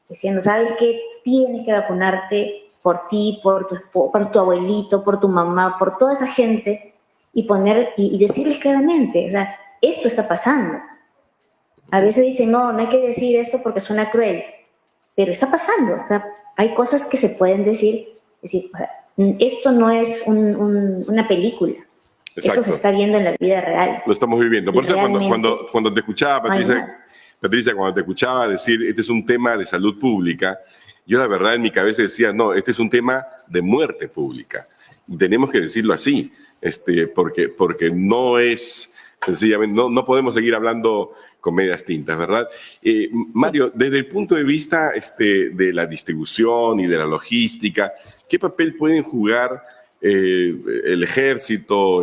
diciendo, ¿sabes qué? Tienes que vacunarte por ti, por tu abuelito, por tu mamá, por toda esa gente, y decirles claramente, o sea, esto está pasando. A veces dicen, no hay que decir eso porque suena cruel, pero está pasando, o sea, hay cosas que se pueden decir, o sea, esto no es una película. Exacto. Esto se está viendo en la vida real. Lo estamos viviendo. Por eso cuando te escuchaba, Patricia, cuando te escuchaba decir, este es un tema de salud pública, yo la verdad en mi cabeza decía, no, este es un tema de muerte pública. Y tenemos que decirlo así, porque no es, sencillamente, no podemos seguir hablando con medias tintas, ¿verdad? Mario, desde el punto de vista de la distribución y de la logística, ¿qué papel pueden jugar el ejército,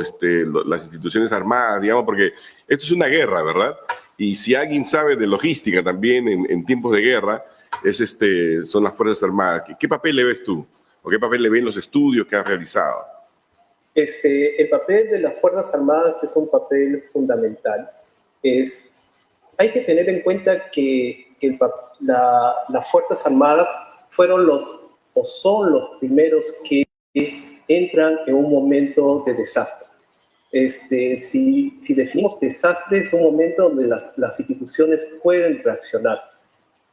las instituciones armadas, digamos? Porque esto es una guerra, ¿verdad? Y si alguien sabe de logística también en tiempos de guerra, son las Fuerzas Armadas. ¿Qué papel le ves tú? ¿O qué papel le ven los estudios que has realizado? El papel de las Fuerzas Armadas es un papel fundamental. Hay que tener en cuenta que las Fuerzas Armadas son los primeros que entran en un momento de desastre. Si definimos desastre, es un momento donde las instituciones pueden reaccionar.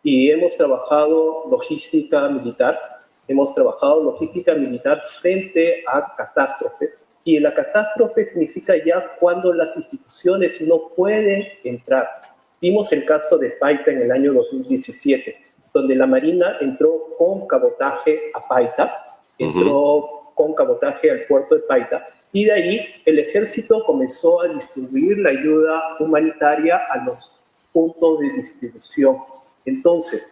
Y hemos trabajado logística militar frente a catástrofes. Y la catástrofe significa ya cuando las instituciones no pueden entrar. Vimos el caso de Paita en el año 2017, donde la Marina entró con cabotaje a Paita, entró con cabotaje al puerto de Paita, y de ahí el ejército comenzó a distribuir la ayuda humanitaria a los puntos de distribución. Entonces,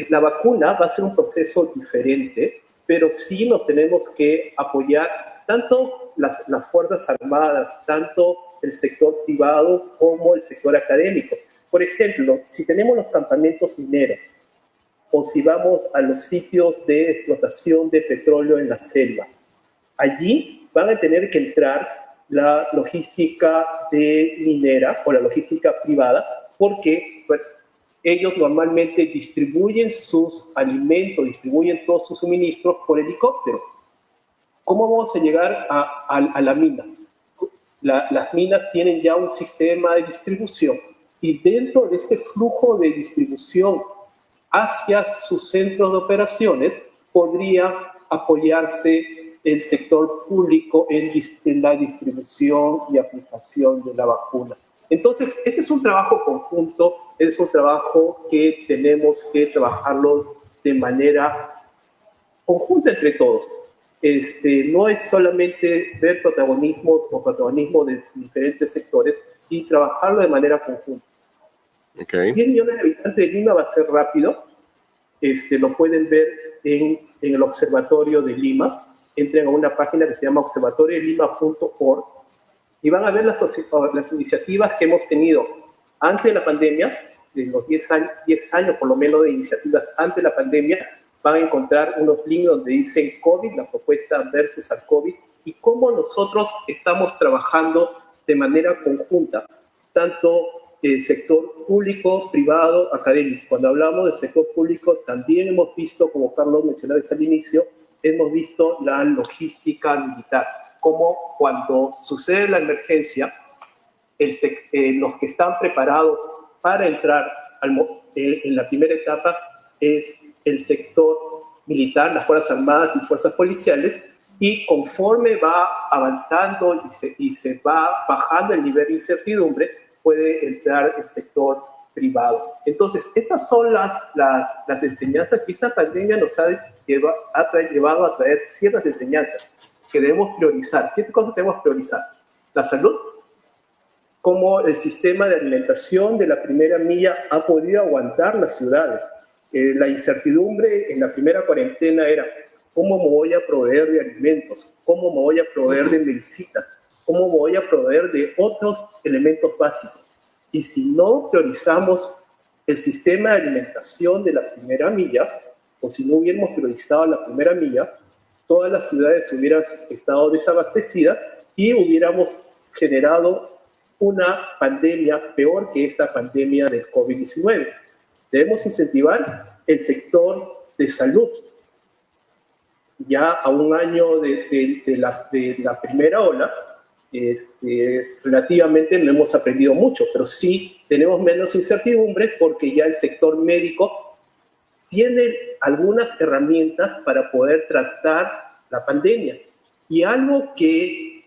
la vacuna va a ser un proceso diferente, pero sí nos tenemos que apoyar tanto las Fuerzas Armadas, tanto el sector privado como el sector académico. Por ejemplo, si tenemos los campamentos mineros o si vamos a los sitios de explotación de petróleo en la selva, allí van a tener que entrar la logística minera o la logística privada, porque ellos normalmente distribuyen sus alimentos, distribuyen todos sus suministros por helicóptero. ¿Cómo vamos a llegar a la mina? Las minas tienen ya un sistema de distribución y dentro de este flujo de distribución hacia sus centros de operaciones podría apoyarse el sector público en la distribución y aplicación de la vacuna. Entonces, este es un trabajo conjunto, es un trabajo que tenemos que trabajarlo de manera conjunta entre todos. No es solamente ver protagonismos o protagonismo de diferentes sectores y trabajarlo de manera conjunta. Okay. 10 millones de habitantes de Lima va a ser rápido. Lo pueden ver en el Observatorio de Lima. Entren a una página que se llama observatoriolima.org y van a ver las iniciativas que hemos tenido antes de la pandemia, de los 10 años por lo menos de iniciativas antes de la pandemia. Van a encontrar unos links donde dicen COVID, la propuesta versus al COVID, y cómo nosotros estamos trabajando de manera conjunta, tanto el sector público, privado, académico. Cuando hablamos del sector público, también hemos visto, como Carlos mencionaba al inicio, hemos visto la logística militar, como cuando sucede la emergencia, los que están preparados para entrar en la primera etapa es el sector militar, las Fuerzas Armadas y Fuerzas Policiales, y conforme va avanzando y se va bajando el nivel de incertidumbre, puede entrar el sector privado. Entonces, estas son las enseñanzas que esta pandemia nos ha llevado a traer ciertas enseñanzas que debemos priorizar. ¿Qué cosas debemos priorizar? La salud, cómo el sistema de alimentación de la primera milla ha podido aguantar las ciudades. La incertidumbre en la primera cuarentena era cómo me voy a proveer de alimentos, cómo me voy a proveer de medicinas, cómo me voy a proveer de otros elementos básicos. Y si no priorizamos el sistema de alimentación de la primera milla, o si no hubiéramos priorizado la primera milla, todas las ciudades hubieran estado desabastecidas y hubiéramos generado una pandemia peor que esta pandemia del COVID-19. Debemos incentivar el sector de salud. Ya a un año de la primera ola, relativamente no hemos aprendido mucho, pero sí tenemos menos incertidumbre porque ya el sector médico tiene algunas herramientas para poder tratar la pandemia. Y algo que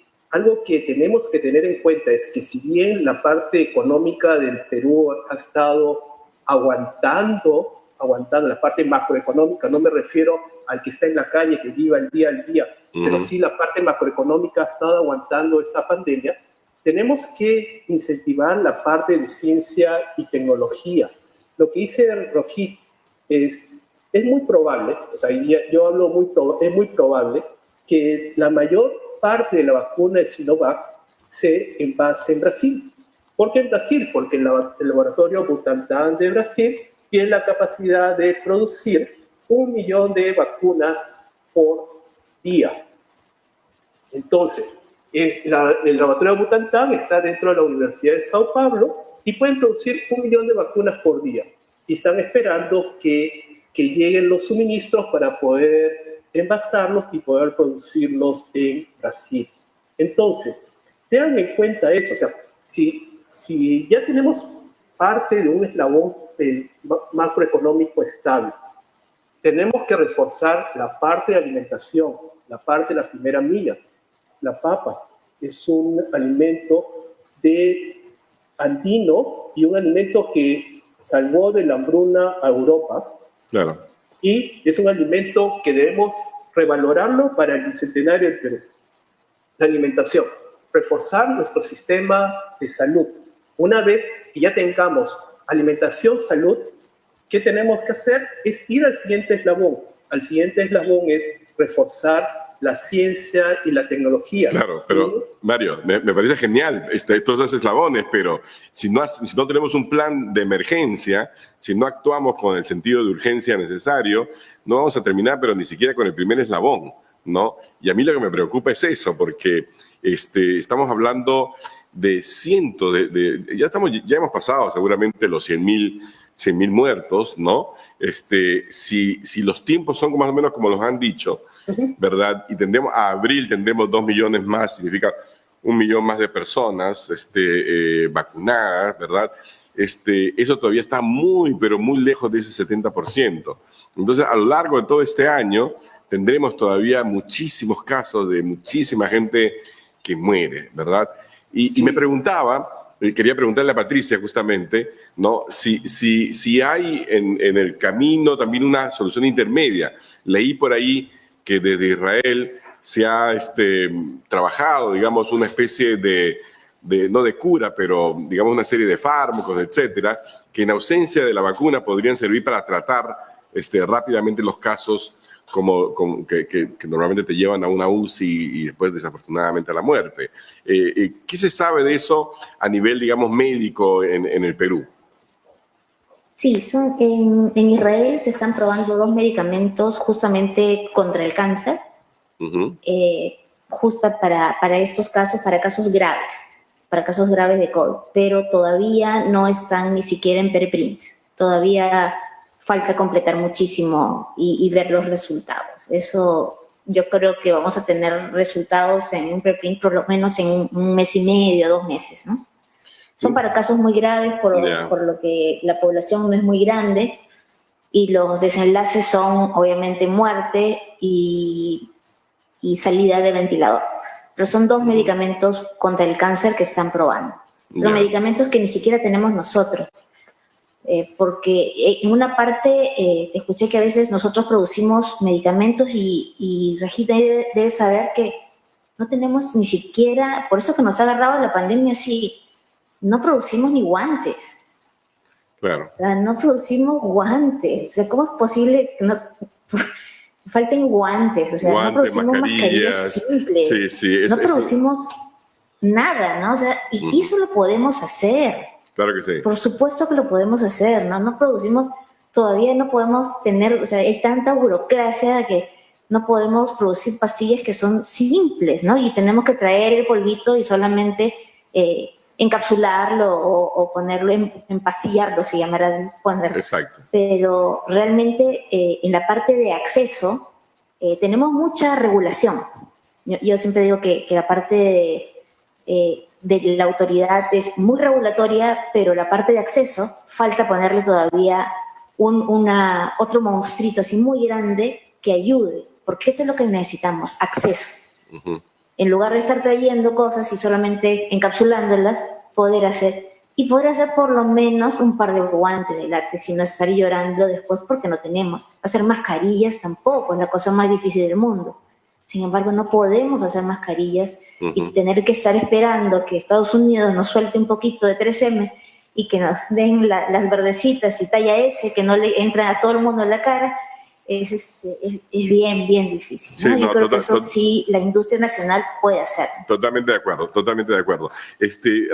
tenemos que tener en cuenta es que si bien la parte económica del Perú ha estado aguantando la parte macroeconómica, no me refiero al que está en la calle, que viva el día al día, pero sí la parte macroeconómica ha estado aguantando esta pandemia, tenemos que incentivar la parte de ciencia y tecnología. Lo que dice Rohit es muy probable, o sea, yo hablo es muy probable que la mayor parte de la vacuna de Sinovac se envase en Brasil. ¿Por qué en Brasil? Porque el laboratorio Butantan de Brasil tiene la capacidad de producir 1 millón de vacunas por día. Entonces, el laboratorio Butantan está dentro de la Universidad de Sao Paulo y pueden producir 1 millón de vacunas por día. Y están esperando que lleguen los suministros para poder envasarlos y poder producirlos en Brasil. Entonces, tengan en cuenta eso. O sea, si ya tenemos parte de un eslabón macroeconómico estable, tenemos que reforzar la parte de alimentación, la parte de la primera milla. La papa es un alimento andino y un alimento que salvó de la hambruna a Europa. Claro. Y es un alimento que debemos revalorarlo para el bicentenario del Perú. La alimentación, reforzar nuestro sistema de salud. Una vez que ya tengamos alimentación, salud, ¿qué tenemos que hacer? Es ir al siguiente eslabón. Al siguiente eslabón es reforzar la ciencia y la tecnología. Claro, pero Mario, me parece genial todos esos eslabones, pero si no tenemos un plan de emergencia, si no actuamos con el sentido de urgencia necesario, no vamos a terminar, pero ni siquiera con el primer eslabón, ¿no? Y a mí lo que me preocupa es eso, porque estamos hablando de cientos ya hemos pasado seguramente los 100.000 muertos, ¿no? Si los tiempos son más o menos como los han dicho, ¿verdad? Y a abril tendremos 2 millones más, significa 1 millón más de personas vacunadas, ¿verdad? Eso todavía está muy, pero muy lejos de ese 70%. Entonces, a lo largo de todo este año, tendremos todavía muchísimos casos de muchísima gente que muere, ¿verdad? Y me preguntaba, quería preguntarle a Patricia justamente, ¿no? Si hay en el camino también una solución intermedia. Leí por ahí que desde Israel se ha trabajado, digamos, una especie no de cura, pero digamos una serie de fármacos, etcétera, que en ausencia de la vacuna podrían servir para tratar rápidamente los casos que normalmente te llevan a una UCI y después desafortunadamente a la muerte. ¿Qué se sabe de eso a nivel, digamos, médico en el Perú? Sí, en Israel se están probando 2 medicamentos justamente contra el cáncer, justo para estos casos, para casos graves de COVID, pero todavía no están ni siquiera en preprint. Todavía falta completar muchísimo y ver los resultados. Eso yo creo que vamos a tener resultados en un preprint por lo menos en un mes y medio, 2 meses, ¿no? Son para casos muy graves por lo que la población no es muy grande y los desenlaces son obviamente muerte y salida de ventilador. Pero son 2 medicamentos contra el cáncer que están probando. Los medicamentos que ni siquiera tenemos nosotros. Porque en una parte escuché que a veces nosotros producimos medicamentos y Regina debe saber que no tenemos ni siquiera, por eso que nos ha agarrado la pandemia así, no producimos ni guantes. Claro. O sea, no producimos guantes. O sea, ¿cómo es posible que no falten guantes? O sea, no producimos mascarillas simples. No producimos nada, ¿no? O sea, y eso lo podemos hacer. Claro que sí. Por supuesto que lo podemos hacer, ¿no? No producimos, todavía no podemos tener, o sea, hay tanta burocracia que no podemos producir pastillas que son simples, ¿no? Y tenemos que traer el polvito y solamente encapsularlo o ponerlo, empastillarlo, se llamará ponerlo. Exacto. Pero realmente en la parte de acceso tenemos mucha regulación. Yo siempre digo que la parte de la autoridad es muy regulatoria, pero la parte de acceso falta ponerle todavía otro monstruito así muy grande que ayude, porque eso es lo que necesitamos, acceso. En lugar de estar trayendo cosas y solamente encapsulándolas, poder hacer por lo menos un par de guantes de látex y no estar llorando después porque no tenemos. Hacer mascarillas tampoco es la cosa más difícil del mundo. Sin embargo, no podemos hacer mascarillas y tener que estar esperando que Estados Unidos nos suelte un poquito de 3M y que nos den las verdecitas y talla S, que no le entran a todo el mundo en la cara, es bien difícil, ¿no? Sí, Yo creo que eso sí la industria nacional puede hacer. Totalmente de acuerdo, totalmente de acuerdo.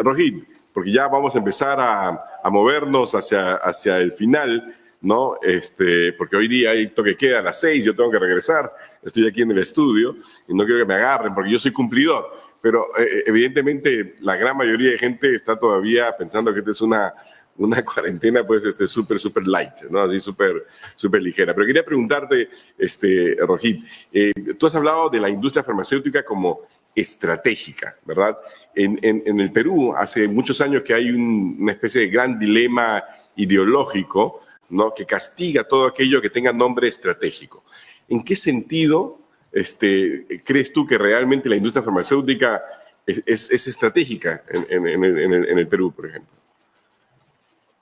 Rohit, porque ya vamos a empezar a movernos hacia el final, ¿no? Porque hoy día hay toque de queda a las 6, yo tengo que regresar, estoy aquí en el estudio y no quiero que me agarren porque yo soy cumplidor, pero evidentemente la gran mayoría de gente está todavía pensando que esta es una cuarentena pues súper light, ¿no? Así súper ligera. Pero quería preguntarte, Rohit, tú has hablado de la industria farmacéutica como estratégica, ¿verdad? En el Perú hace muchos años que hay una especie de gran dilema ideológico, ¿no? Que castiga todo aquello que tenga nombre estratégico. ¿En qué sentido crees tú que realmente la industria farmacéutica es estratégica en el Perú, por ejemplo?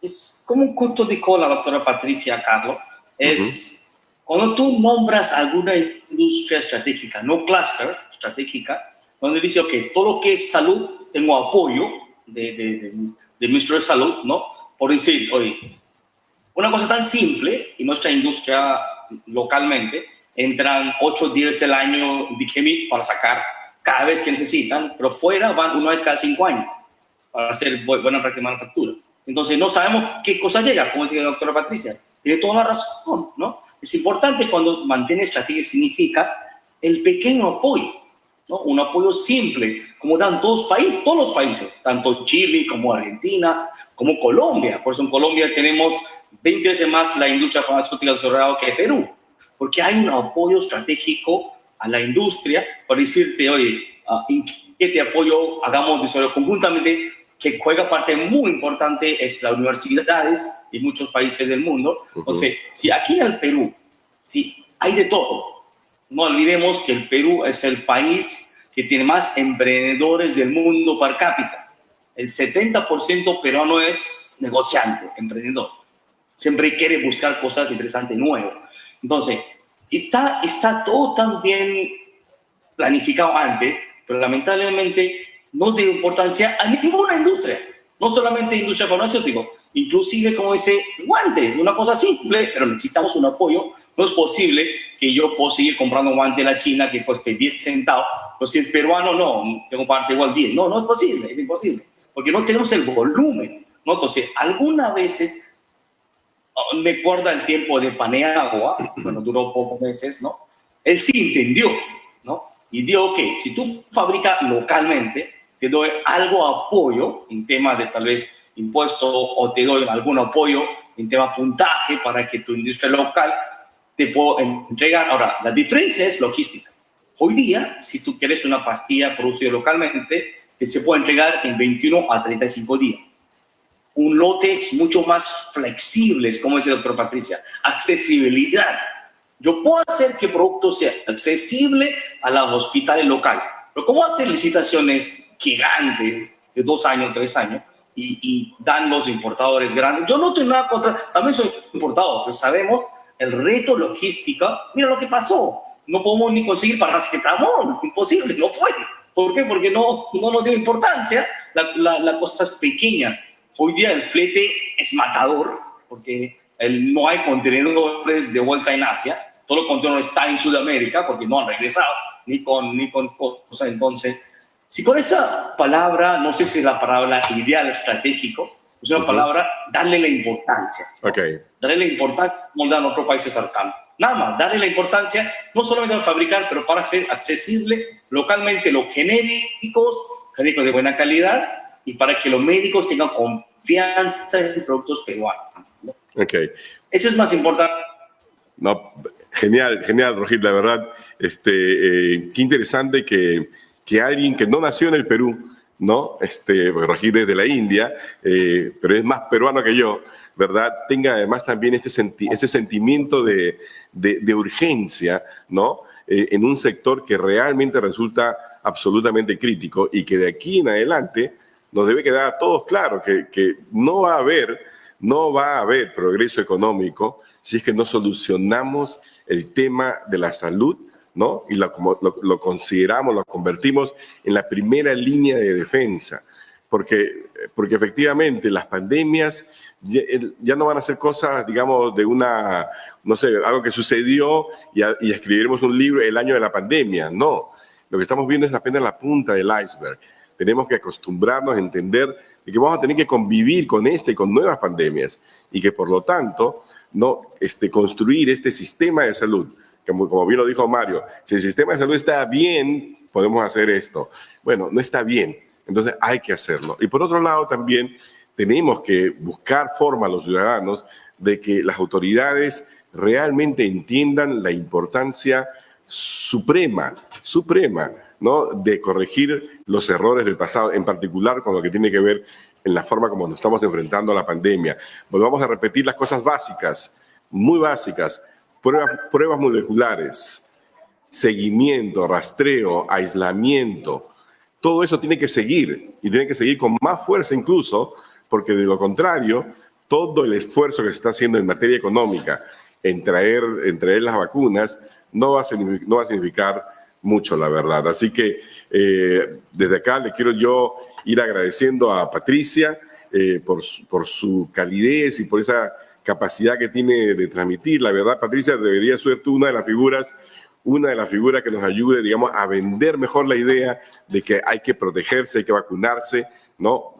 Es como justo dijo la doctora Patricia, Carlos, es cuando tú nombras alguna industria estratégica, no clúster estratégica, donde dice, ok, todo lo que es salud, tengo apoyo del ministro de Salud, ¿no? Por decir, oye, una cosa tan simple, y nuestra industria localmente, entran 8 días del año de Chemit para sacar cada vez que necesitan, pero fuera van una vez cada 5 años para hacer buena práctica de manufactura. Entonces no sabemos qué cosa llega, como decía la doctora Patricia. Tiene toda la razón, ¿no? Es importante cuando mantiene estrategia, significa el pequeño apoyo, ¿no? Un apoyo simple, como dan todos los países, tanto Chile como Argentina, como Colombia. Por eso en Colombia tenemos 20 veces más la industria farmacéutica desarrollada que Perú, porque hay un apoyo estratégico a la industria para decirte, oye, ¿en qué te apoyo? Hagamos desarrollo conjuntamente, que juega parte muy importante es las universidades de muchos países del mundo. Entonces, si aquí en el Perú, si hay de todo, no olvidemos que el Perú es el país que tiene más emprendedores del mundo per cápita. el 70% peruano es negociante, emprendedor. Siempre quiere buscar cosas interesantes, nuevas. Entonces, está todo tan bien planificado antes, pero lamentablemente no tiene importancia a ninguna industria. No solamente industria farmacéutica, inclusive como dice guantes, una cosa simple, pero necesitamos un apoyo. No es posible que yo pueda seguir comprando guantes de la China que cueste 10 centavos, pero si es peruano, no, tengo que pagar igual 10. No, no es posible, es imposible, porque no tenemos el volumen, ¿no? Entonces, algunas veces, me acuerdo el tiempo de Paneagua, bueno, duró pocos meses, ¿no? Él sí entendió, ¿no? Y dijo que si tú fabricas localmente, te doy algo de apoyo en temas de tal vez impuestos o te doy algún apoyo en tema puntaje para que tu industria local te pueda entregar. Ahora, la diferencia es logística. Hoy día, si tú quieres una pastilla producida localmente, te se puede entregar en 21 a 35 días. Un lote es mucho más flexible, como dice el doctor Patricia. Accesibilidad. Yo puedo hacer que el producto sea accesible a los hospitales locales, pero ¿cómo hacer licitaciones gigantes de 2 años, 3 años y dan los importadores grandes? Yo no tengo nada contra, también soy importador, pero sabemos el reto logístico. Mira lo que pasó, no podemos ni conseguir paracetamol, imposible, no fue. ¿Por qué? Porque no nos dio importancia las cosas pequeñas. Hoy día el flete es matador porque no hay contenedores de vuelta en Asia, todo el contenedor está en Sudamérica porque no han regresado ni con cosas. Entonces, si con esa palabra, no sé si es la palabra ideal estratégico, es una palabra, darle la importancia. Okay. Darle la importancia como dan otros países cercanos. Nada más, darle la importancia, no solamente para fabricar, pero para hacer accesible localmente los genéricos de buena calidad y para que los médicos tengan confianza en productos peruanos, ¿no? Okay. Eso es más importante. No, genial, Rohit, la verdad, qué interesante que alguien que no nació en el Perú, ¿no? Porque Rohit es de la India, pero es más peruano que yo, ¿verdad? Tenga además también ese sentimiento de urgencia, ¿no? En un sector que realmente resulta absolutamente crítico y que de aquí en adelante nos debe quedar a todos claro que no va a haber progreso económico si es que no solucionamos el tema de la salud, ¿no? Y lo consideramos, lo convertimos en la primera línea de defensa. Porque efectivamente las pandemias ya no van a ser cosas, digamos, de algo que sucedió y escribiremos un libro el año de la pandemia. No, lo que estamos viendo es apenas la punta del iceberg. Tenemos que acostumbrarnos a entender de que vamos a tener que convivir con y con nuevas pandemias y que por lo tanto, ¿no? Construir este sistema de salud, como bien lo dijo Mario, si el sistema de salud está bien, podemos hacer esto. Bueno, no está bien, entonces hay que hacerlo. Y por otro lado también tenemos que buscar forma a los ciudadanos de que las autoridades realmente entiendan la importancia suprema, ¿no? De corregir los errores del pasado, en particular con lo que tiene que ver en la forma como nos estamos enfrentando a la pandemia. Volvamos a repetir las cosas básicas, muy básicas, pruebas moleculares, seguimiento, rastreo, aislamiento, todo eso tiene que seguir y tiene que seguir con más fuerza incluso, porque de lo contrario, todo el esfuerzo que se está haciendo en materia económica en traer las vacunas no va a significar mucho, la verdad. Así que desde acá le quiero yo ir agradeciendo a Patricia por su calidez y por esa capacidad que tiene de transmitir. La verdad, Patricia, debería ser tú una de las figuras que nos ayude, digamos, a vender mejor la idea de que hay que protegerse, hay que vacunarse, ¿no?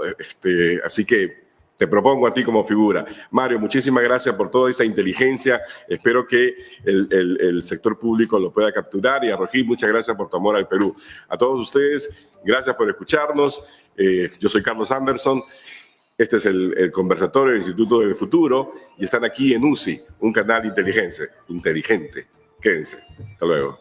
Así que te propongo a ti como figura. Mario, muchísimas gracias por toda esa inteligencia. Espero que el sector público lo pueda capturar. Y a Rohit, muchas gracias por tu amor al Perú. A todos ustedes, gracias por escucharnos. Yo soy Carlos Anderson. Este es el conversatorio del Instituto del Futuro y están aquí en UCI, un canal inteligente. Quédense. Hasta luego.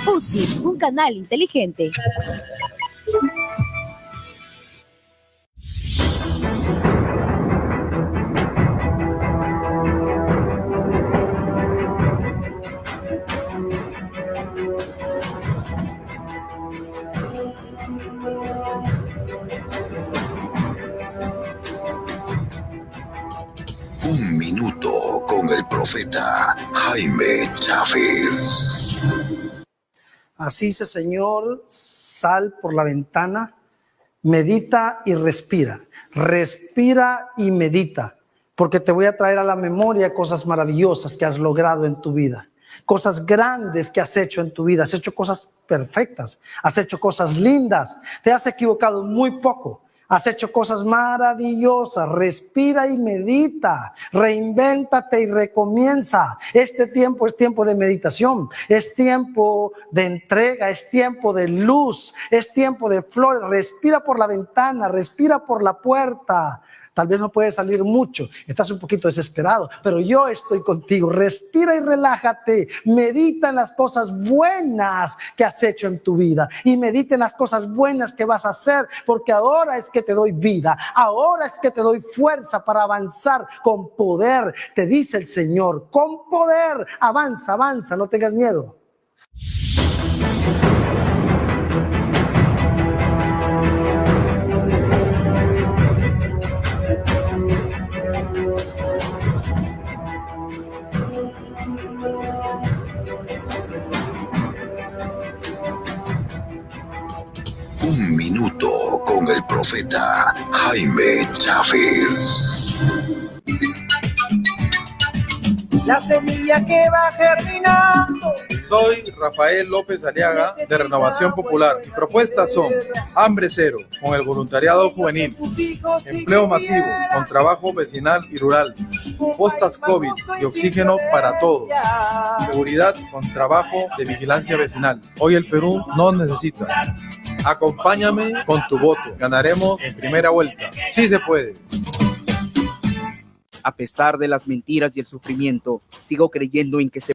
UCI, un canal inteligente. Un minuto con el profeta Jaime Chávez. Así dice, Señor, sal por la ventana, medita y respira. Respira y medita, porque te voy a traer a la memoria cosas maravillosas que has logrado en tu vida. Cosas grandes que has hecho en tu vida. Has hecho cosas perfectas. Has hecho cosas lindas. Te has equivocado muy poco. Has hecho cosas maravillosas. Respira y medita. Reinvéntate y recomienza. Este tiempo es tiempo de meditación. Es tiempo de entrega. Es tiempo de luz. Es tiempo de flores. Respira por la ventana. Respira por la puerta. Tal vez no puedes salir mucho, estás un poquito desesperado, pero yo estoy contigo. Respira y relájate. Medita en las cosas buenas que has hecho en tu vida y medita en las cosas buenas que vas a hacer, porque ahora es que te doy vida, ahora es que te doy fuerza para avanzar con poder. Te dice el Señor, con poder, avanza, avanza, no tengas miedo. Un minuto con el profeta Jaime Chávez. La semilla que va germinando. Soy Rafael López Aliaga de Renovación Popular. Mis propuestas son hambre cero con el voluntariado juvenil, empleo masivo con trabajo vecinal y rural, postas COVID y oxígeno para todos, seguridad con trabajo de vigilancia vecinal. Hoy el Perú nos necesita. Acompáñame con tu voto. Ganaremos en primera vuelta. Sí se puede. A pesar de las mentiras y el sufrimiento, sigo creyendo en que se